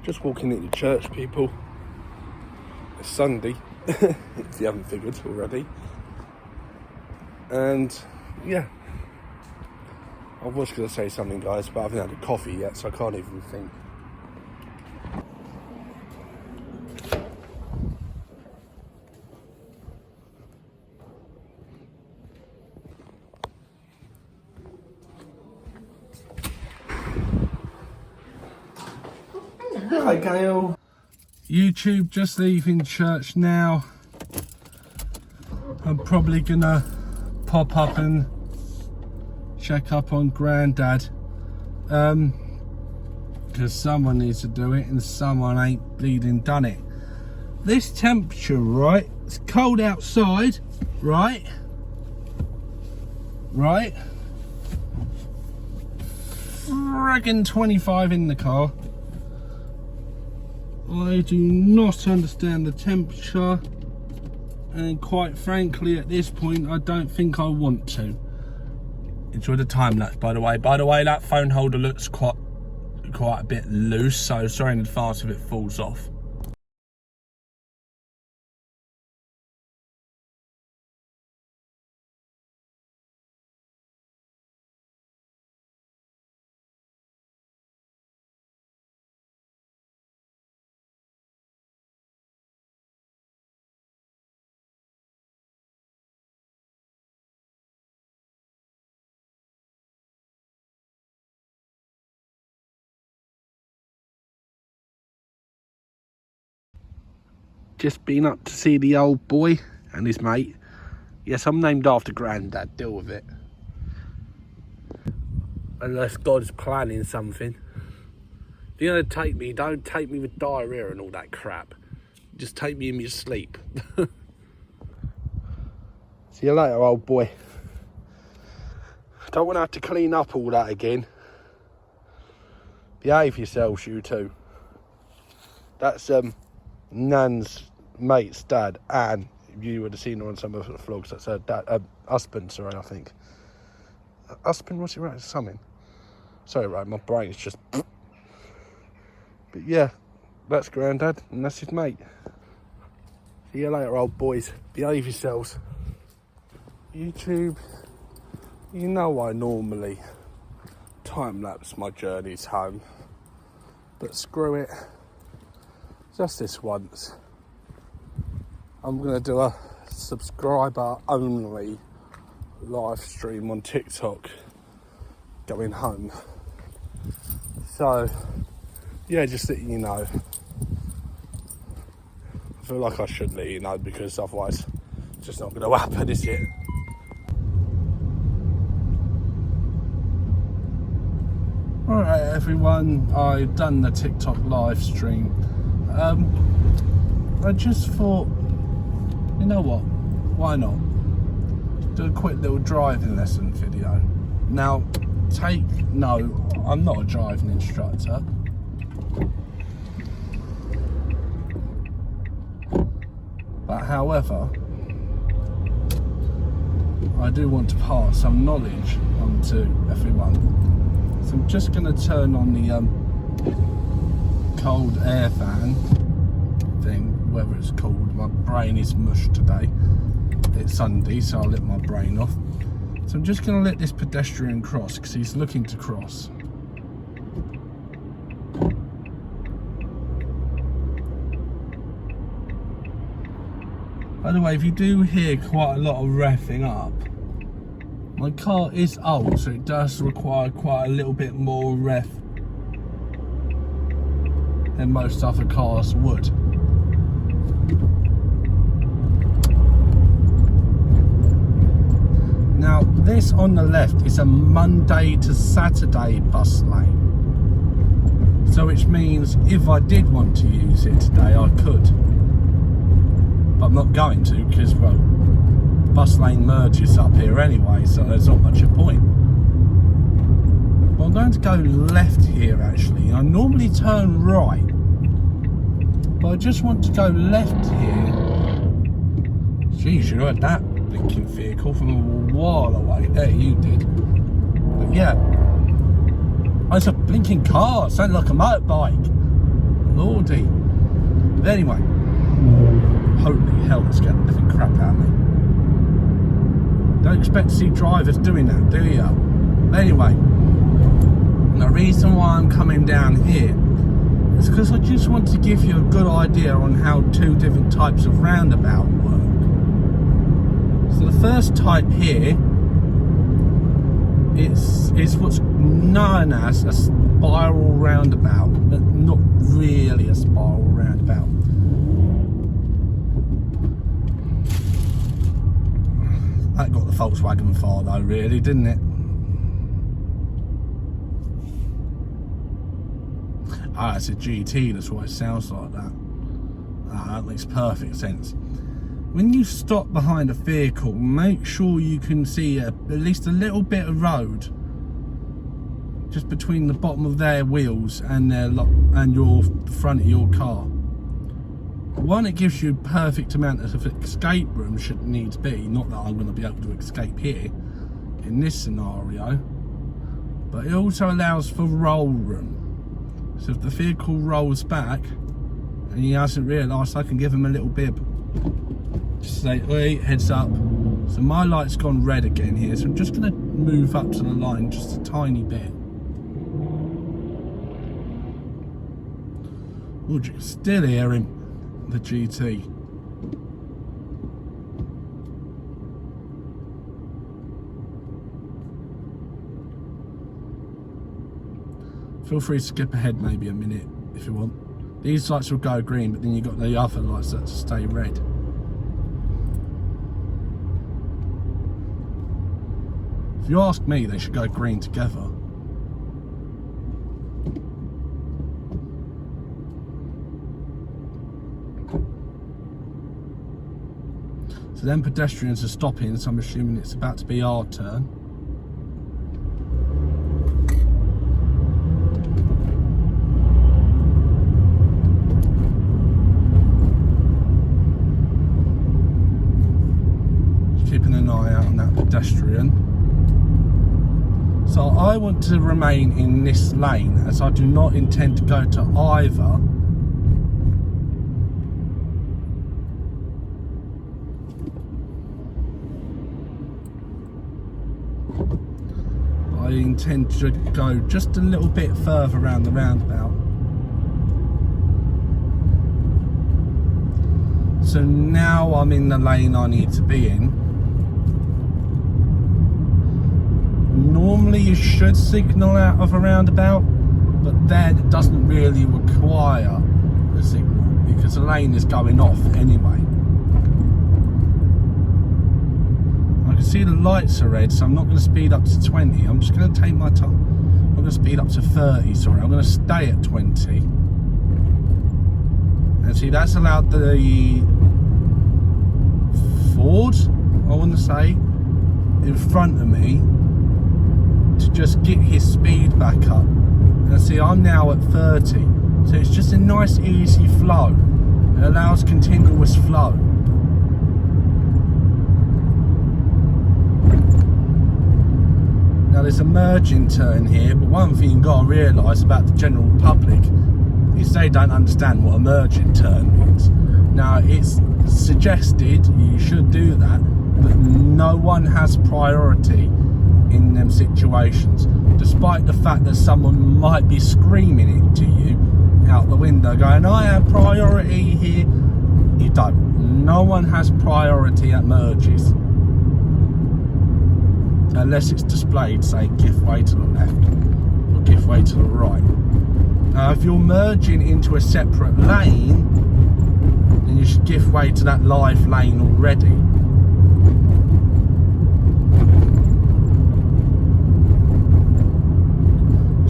Just walking into church, people. It's Sunday, if you haven't figured already. And yeah, I was going to say something, guys, but I haven't had a coffee yet, so I can't even think. Hi, Gail. YouTube, just leaving church now. I'm probably gonna pop up and check up on Grandad, because someone needs to do it and someone ain't bleeding done it. This temperature, right? It's cold outside, right? Friggin' 25 in the car. I do not understand the temperature, and quite frankly at this point I don't think I want to. Enjoy the time lapse, by the way. That phone holder looks quite a bit loose, so sorry in advance if it falls off. Just been up to see the old boy and his mate. Yes, I'm named after Grandad, deal with it. Unless God's planning something. If you're gonna take me, don't take me with diarrhea and all that crap. Just take me in your sleep. See you later, old boy. Don't want to have to clean up all that again. Behave yourselves, you two. That's Nan's mate's dad, Anne. You would have seen her on some of the vlogs. That's her dad, husband, sorry, I think. Husband, what's it right? Something. Sorry, right, my brain is just... But yeah, that's Grandad, and that's his mate. See you later, old boys. Behave yourselves. YouTube, you know I normally time-lapse my journeys home. But screw it. Just this once. I'm going to do a subscriber-only live stream on TikTok going home. So, yeah, just letting you know. I feel like I should let you know because otherwise it's just not going to happen, is it? Alright everyone, I've done the TikTok live stream. I just thought, you know what, why not? Do a quick little driving lesson video. Now, take note, I'm not a driving instructor. But however, I do want to pass some knowledge on to everyone. So I'm just going to turn on the cold air fan thing, whatever it's called. My brain is mush today. It's Sunday, so I'll let my brain off. So I'm just going to let this pedestrian cross because he's looking to cross. By the way, if you do hear quite a lot of revving up, my car is old, so it does require quite a little bit more rev than most other cars would. Now, this on the left is a Monday to Saturday bus lane. So which means if I did want to use it today, I could. But I'm not going to because, well, bus lane merges up here anyway, so there's not much a point. Well, I'm going to go left here actually. I normally turn right, but I just want to go left here. Jeez, you heard that blinking vehicle from a while away. There, you did. But yeah, oh, it's a blinking car. It sounded like a motorbike. lordy. But anyway, holy hell, it's getting the living crap out of me. Don't expect to see drivers doing that, do you? But anyway, the reason why I'm coming down here is because I just want to give you a good idea on how two different types of roundabout work. So the first type here is what's known as a spiral roundabout, but not really a spiral roundabout. That got the Volkswagen far though, really, didn't it? Ah, it's a GT, that's why it sounds like that. Ah, that makes perfect sense. When you stop behind a vehicle, make sure you can see at least a little bit of road just between the bottom of their wheels and your front of your car. One, it gives you a perfect amount of escape room should needs be. Not that I'm going to be able to escape here in this scenario, but it also allows for roll room. So if the vehicle rolls back and he hasn't realised, I can give him a little bib. Just say, wait, heads up. So my light's gone red again here, so I'm just going to move up to the line just a tiny bit. Oh, you can still hear him, the GT. Feel free to skip ahead maybe a minute if you want. These lights will go green, but then you've got the other lights that stay red. If you ask me, they should go green together. So then pedestrians are stopping, so I'm assuming it's about to be our turn. Just keeping an eye out on that pedestrian. So I want to remain in this lane as I do not intend to go to either. I intend to go just a little bit further around the roundabout. So now I'm in the lane I need to be in. Normally you should signal out of a roundabout, but then it doesn't really require a signal because the lane is going off anyway. I can see the lights are red, so I'm not going to speed up to 20. I'm just going to take my time. I'm going to speed up to 30, sorry. I'm going to stay at 20. And see, that's allowed the Ford, I want to say, in front of me to just get his speed back up. And see, I'm now at 30. So it's just a nice, easy flow. It allows continuous flow. Now there's a merging turn here, but one thing you've got to realise about the general public is they don't understand what a merging turn means. Now it's suggested you should do that, but no one has priority in them situations, despite the fact that someone might be screaming it to you out the window going, I have priority here. You don't. No one has priority at merges. Unless it's displayed saying give way to the left or give way to the right. Now if you're merging into a separate lane, then you should give way to that live lane already.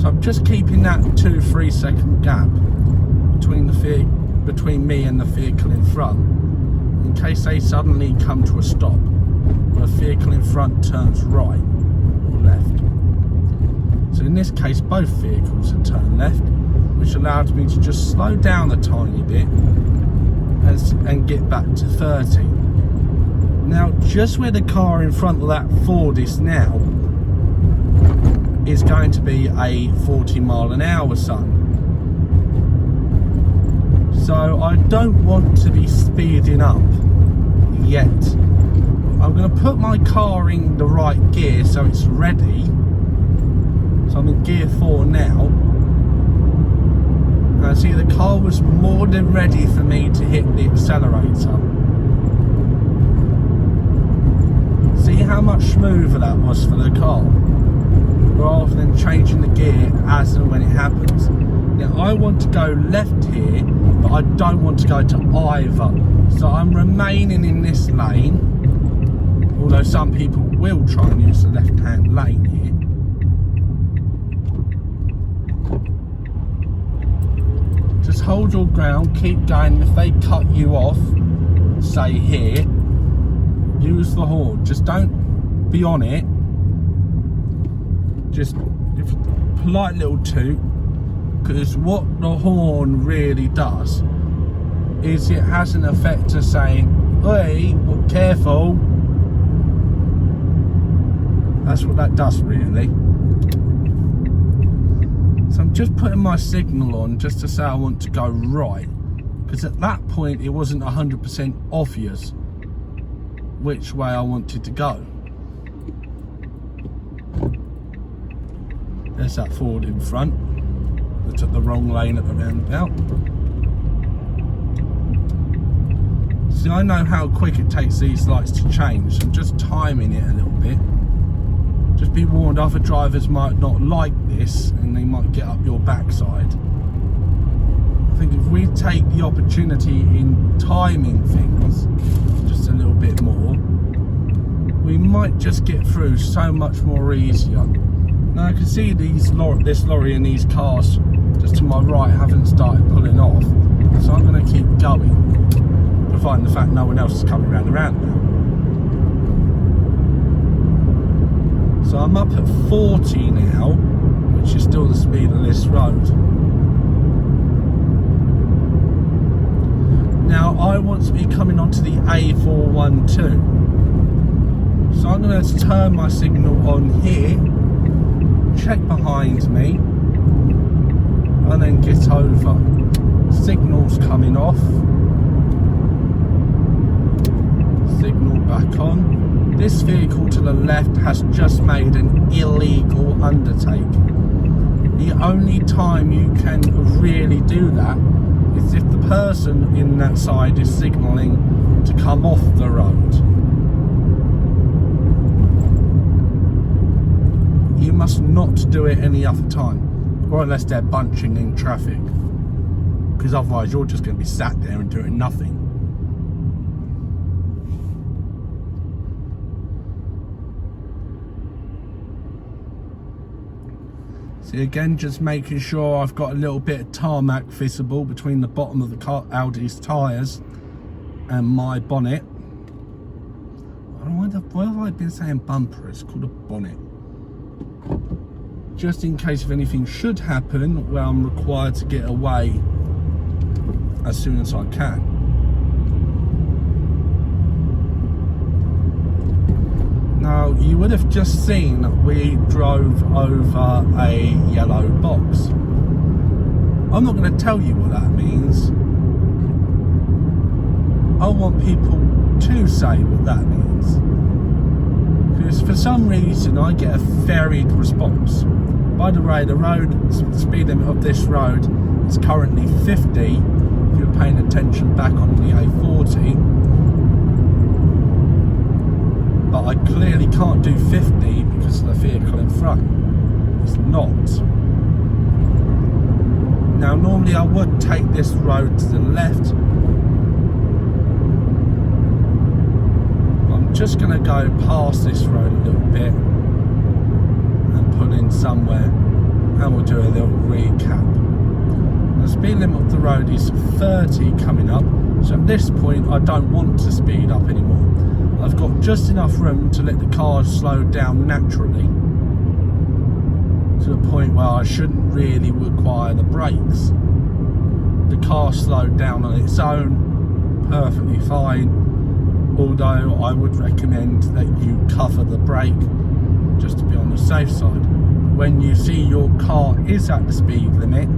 So I'm just keeping that 2-3 second gap between me and the vehicle in front, in case they suddenly come to a stop. The vehicle in front turns right or left. So in this case, both vehicles have turned left, which allowed me to just slow down a tiny bit and get back to 30. Now, just where the car in front of that Ford is now is going to be a 40 mile an hour zone. So I don't want to be speeding up yet. I'm going to put my car in the right gear so it's ready. So I'm in gear 4 now. And see, the car was more than ready for me to hit the accelerator. See how much smoother that was for the car, rather than changing the gear as and when it happens. Now I want to go left here, but I don't want to go to either. So I'm remaining in this lane, although some people will try and use the left-hand lane here. Just hold your ground, keep going. If they cut you off, say here, use the horn. Just don't be on it. Just polite little toot, because what the horn really does is it has an effect of saying, "Hey, well, careful." That's what that does really. So I'm just putting my signal on just to say I want to go right, because at that point it wasn't 100% obvious which way I wanted to go. There's that Ford in front that took the wrong lane at the roundabout. See, I know how quick it takes these lights to change. I'm just timing it a little bit. Just be warned, other drivers might not like this and they might get up your backside. I think if we take the opportunity in timing things just a little bit more, we might just get through so much more easier. Now I can see this lorry and these cars just to my right haven't started pulling off, so I'm going to keep going, providing the fact no one else is coming around the roundabout. So I'm up at 40 now, which is still the speed of this road. Now I want to be coming onto the A412. So I'm going to turn my signal on here, check behind me, and then get over. Signal's coming off. Signal back on. This vehicle to the left has just made an illegal undertake. The only time you can really do that is if the person in that side is signalling to come off the road. You must not do it any other time, or unless they're bunching in traffic, because otherwise you're just going to be sat there and doing nothing. See, again, just making sure I've got a little bit of tarmac visible between the bottom of the Audi's tyres and my bonnet. Why have I been saying bumper? It's called a bonnet. Just in case if anything should happen where I'm required to get away as soon as I can. Now, you would have just seen that we drove over a yellow box. I'm not going to tell you what that means. I want people to say what that means. Because for some reason I get a varied response. By the way, the speed limit of this road is currently 50. If you're paying attention back on the A40. But I clearly can't do 50 because of the vehicle in front. It's not. Now normally I would take this road to the left. I'm just going to go past this road a little bit and pull in somewhere, and we'll do a little recap. The speed limit of the road is 30 coming up, so at this point I don't want to speed up anymore. I've got just enough room to let the car slow down naturally to the point where I shouldn't really require the brakes. The car slowed down on its own, perfectly fine, although I would recommend that you cover the brake just to be on the safe side. When you see your car is at the speed limit,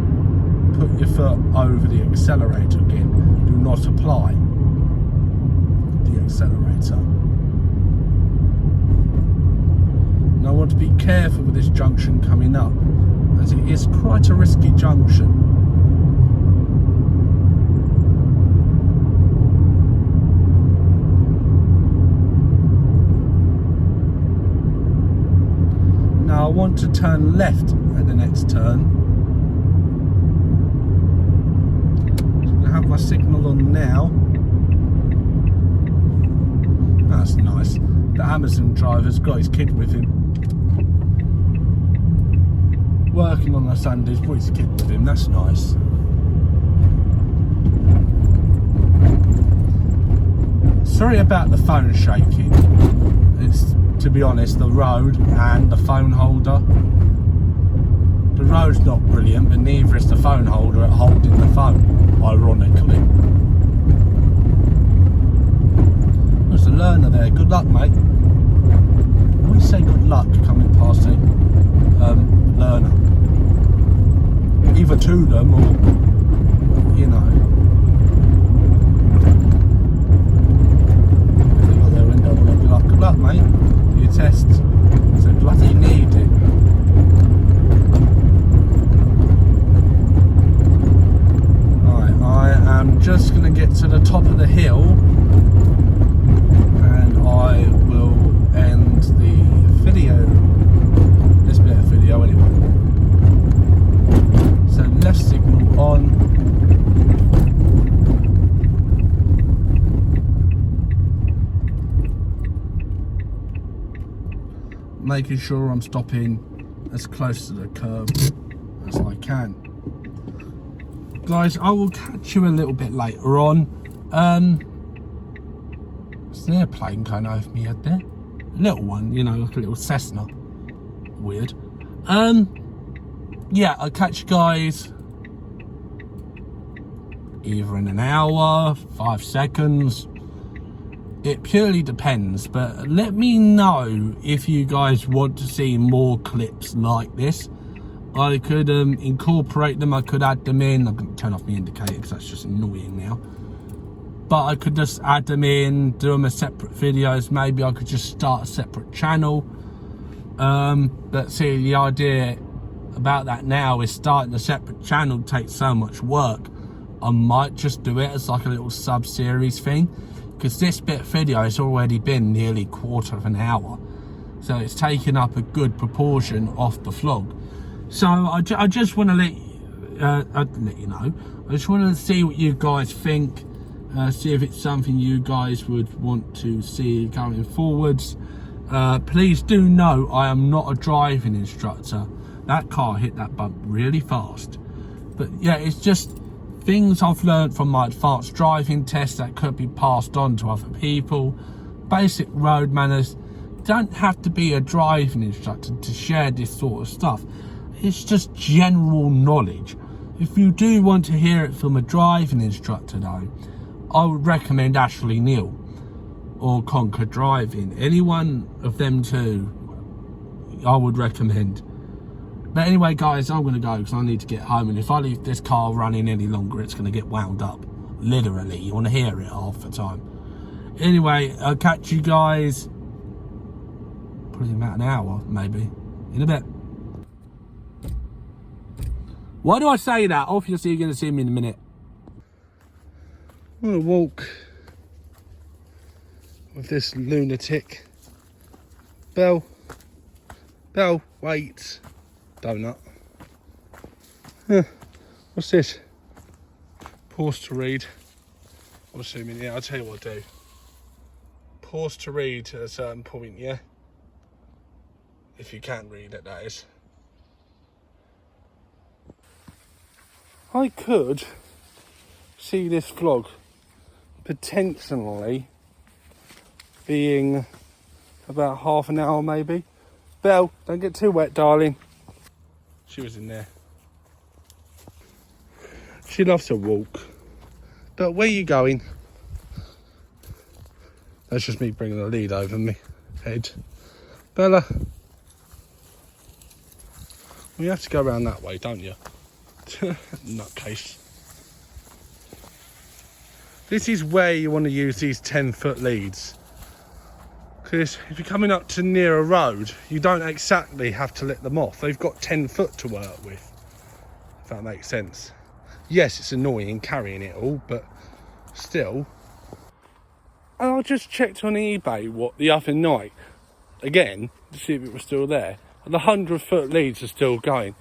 put your foot over the accelerator again. Do not apply the accelerator. And I want to be careful with this junction coming up, as it is quite a risky junction. Now I want to turn left at the next turn. So I have my signal on now. That's nice. The Amazon driver's got his kid with him. Working on a Sundays, brought his kid with him. That's nice. Sorry about the phone shaking. It's, to be honest, the road and the phone holder. The road's not brilliant, but neither is the phone holder at holding the phone, ironically. There's a learner there. Good luck, mate. We say good luck coming past a learner. Either to them or, you know. If they got their window on, they'll be like, good luck, mate. Your tests. So bloody need it. Right, I am just going to get to the top of the hill and I will end the video, this bit of video anyway. So left signal on. Making sure I'm stopping as close to the curb as I can. Guys, I will catch you a little bit later on. There's an airplane going over me head there. A little one, you know, like a little Cessna. Weird. Yeah, I'll catch you guys either in an hour, 5 seconds. It purely depends, but let me know if you guys want to see more clips like this. I could incorporate them, I could add them in. I'm going to turn off my indicator because that's just annoying now. But I could just add them in, do them as separate videos. Maybe I could just start a separate channel. But see, the idea about that now is starting a separate channel takes so much work. I might just do it as like a little sub-series thing, because this bit of video has already been nearly quarter of an hour, so it's taken up a good proportion off the vlog. So I just want to let you know. I just want to see what you guys think, see if it's something you guys would want to see going forwards. Please do know I am not a driving instructor. That car hit that bump really fast, but yeah, it's just things I've learned from my advanced driving test that could be passed on to other people. Basic road manners. Don't have to be a driving instructor to share this sort of stuff. It's just general knowledge. If you do want to hear it from a driving instructor though, I would recommend Ashley Neal or Conquer Driving. Any one of them two I would recommend. But anyway, guys, I'm going to go because I need to get home. And if I leave this car running any longer, it's going to get wound up. Literally, you want to hear it half the time. Anyway, I'll catch you guys probably about an hour, maybe, in a bit. Why do I say that? Obviously, you're going to see me in a minute. I'm going to walk with this lunatic. Bell, wait. Donut. What's this? Pause to read. I'm assuming, yeah, I'll tell you what I'll do. Pause to read at a certain point, yeah? If you can read it, that is. I could see this vlog potentially being about half an hour maybe. Belle, don't get too wet, darling. She was in there. She loves to walk. But where are you going? That's just me bringing the lead over me head. Bella. Well, you have to go around that way, don't you? Nutcase. This is where you want to use these 10-foot leads. Because if you're coming up to near a road, you don't exactly have to let them off. They've got 10 foot to work with, if that makes sense. Yes, it's annoying carrying it all, but still. And I just checked on eBay the other night, again, to see if it was still there. And the 100-foot leads are still going.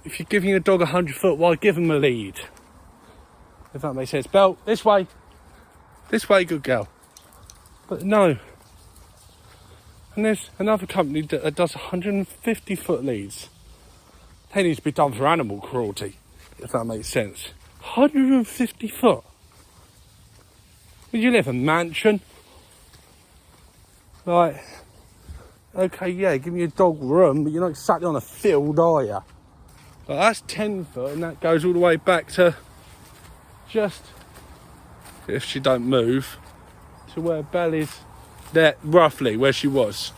If you're giving a dog 100 foot, why give them a lead? If that makes sense. Belle, this way. This way, good girl. But no. And there's another company that does 150-foot leads. They need to be done for animal cruelty, if that makes sense. 150 foot. Would you live in a mansion? Like, okay, yeah, give me a dog room, but you're not exactly on a field, are you? Like, that's 10 foot, and that goes all the way back to just, if she don't move, to where Belle is. There, roughly where she was.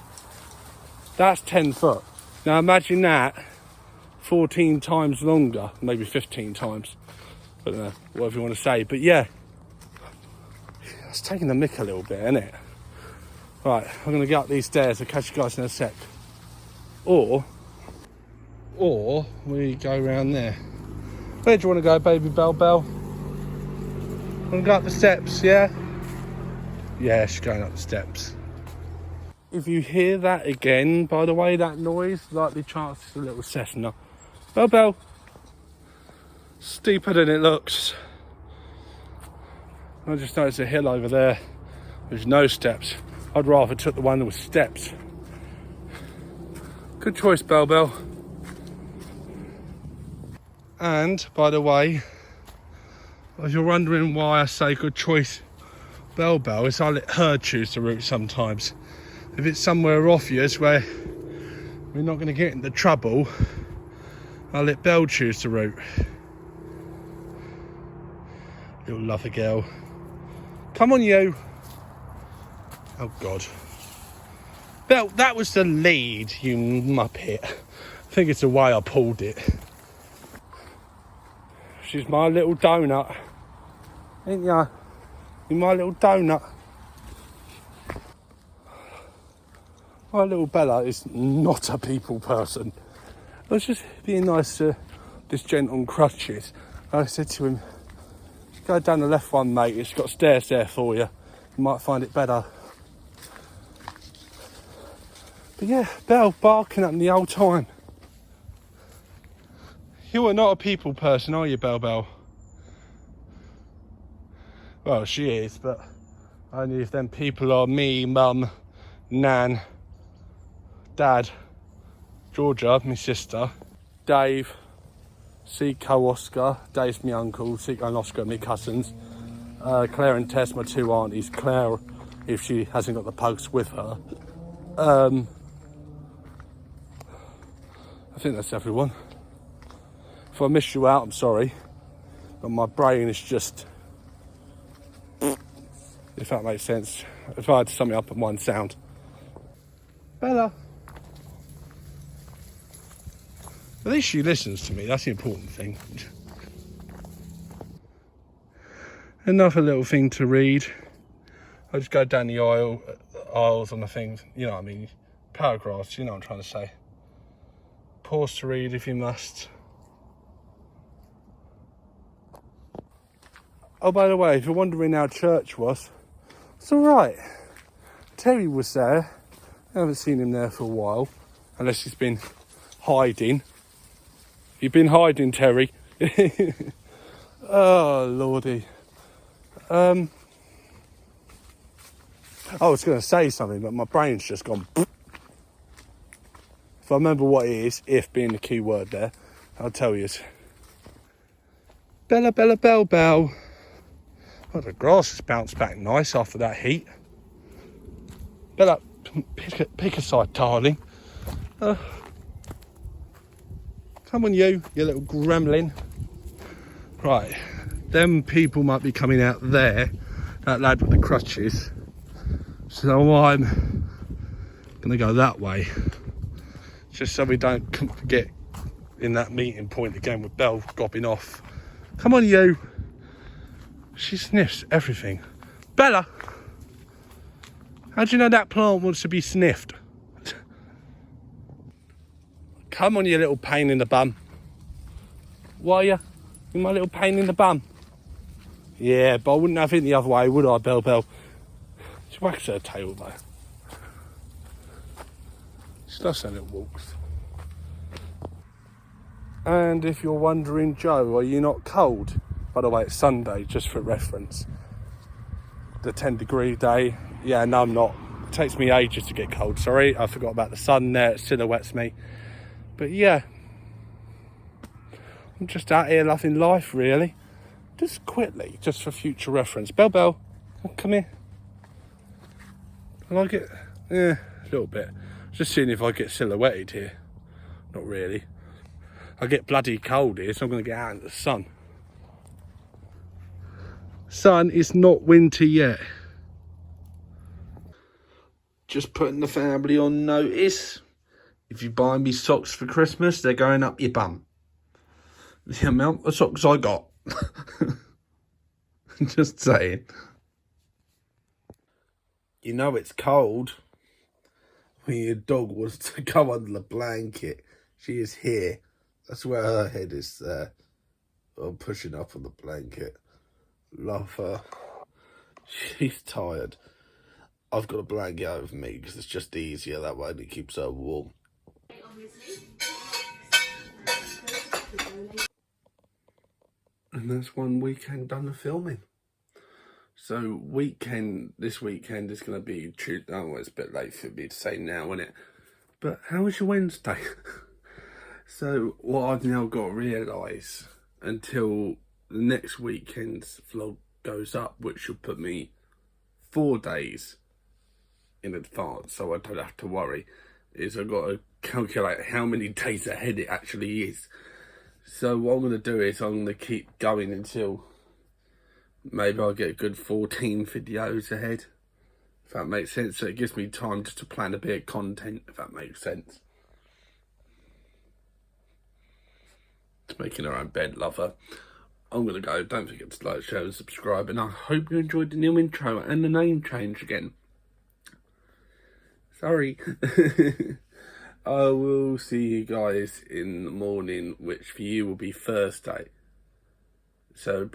That's 10 foot. Now imagine that 14 times longer, maybe 15 times. I don't know, whatever you want to say. But yeah, it's taking the mick a little bit, isn't it? Right, I'm going to get up these stairs. I'll catch you guys in a sec. Or we go around there. Where do you want to go, baby Belle? Want to go up the steps, yeah? Yeah, she's going up the steps. If you hear that again, by the way, that noise, likely chance it's a little Cessna. Belle. Steeper than it looks. I just noticed a hill over there. There's no steps. I'd rather took the one with steps. Good choice, Belle. And, by the way, if you're wondering why I say good choice, Belle, is I let her choose the route sometimes. If it's somewhere obvious where we're not going to get into trouble, I let Belle choose the route. Little lover girl. Come on, you. Oh, God. Belle, that was the lead, you muppet. I think it's the way I pulled it. She's my little donut. Ain't ya? You're my little donut. My little Bella is not a people person. I was just being nice to this gent on crutches. I said to him, go down the left one, mate. It's got stairs there for you. You might find it better. But yeah, Belle barking at me the whole time. You are not a people person, are you, Belle? Well, she is, but only if them people are me, mum, nan, dad, Georgia, my sister, Dave, Seco, Oscar. Dave's my uncle, Seco and Oscar, my cousins. Claire and Tess, my two aunties. Claire, if she hasn't got the pugs with her. I think that's everyone. If I missed you out, I'm sorry. But my brain is just... if that makes sense. If I had to sum it up in one sound. Bella. At least she listens to me, that's the important thing. Another little thing to read. I just go down the aisles on the things, you know what I mean, paragraphs, you know what I'm trying to say. Pause to read if you must. Oh, by the way, if you're wondering how church was, it's alright. Terry was there. I haven't seen him there for a while, unless he's been hiding. You've been hiding, Terry. Oh, lordy. I was going to say something, but my brain's just gone. If I remember what it is, if being the key word there, I'll tell you. Bella, Belle. Oh, the grass has bounced back nice after that heat. Bella, pick a side, darling. Come on, you little gremlin. Right, them people might be coming out there, that lad with the crutches. So I'm going to go that way. Just so we don't get in that meeting point again with Belle gobbing off. Come on, you. She sniffs everything. Bella, how do you know that plant wants to be sniffed? Come on, you little pain in the bum. Why are you? You my little pain in the bum. Yeah, but I wouldn't have it the other way, would I, Belle? She whacks her tail though. She does her little walks. And if you're wondering, Joe, are you not cold? By the way, it's Sunday, just for reference. The 10-degree day. Yeah, no, I'm not. It takes me ages to get cold, sorry. I forgot about the sun there, it silhouettes me. But yeah, I'm just out here loving life, really. Just quickly, just for future reference. Belle, come here. I like it. Yeah, a little bit. Just seeing if I get silhouetted here. Not really. I get bloody cold here, so I'm going to get out in the sun. Son, it's not winter yet. Just putting the family on notice. If you buy me socks for Christmas, they're going up your bum. The amount of socks I got. Just saying. You know it's cold when your dog wants to go under the blanket. She is here. That's where her head is there. I'm pushing up on the blanket. Love her. She's tired. I've got a blanket over me because it's just easier that way and it keeps her warm. And that's one weekend done of filming. So this weekend is going to be Tuesday. Oh, it's a bit late for me to say now, isn't it? But how was your Wednesday? So what I've now got to realise, until the next weekend's vlog goes up, which will put me 4 days in advance, so I don't have to worry, is I've got to calculate how many days ahead it actually is. So what I'm going to do is I'm going to keep going until maybe I'll get a good 14 videos ahead, if that makes sense. So it gives me time just to plan a bit of content, if that makes sense. It's making her own bed, love her. I'm going to go. Don't forget to like, share and subscribe. And I hope you enjoyed the new intro and the name change again. Sorry. I will see you guys in the morning, which for you will be Thursday. So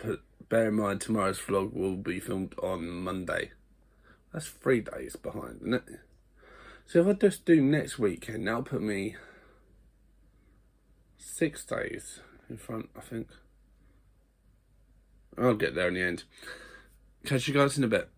bear in mind, tomorrow's vlog will be filmed on Monday. That's 3 days behind, isn't it? So if I just do next weekend, that'll put me 6 days in front, I think. I'll get there in the end. Catch you guys in a bit.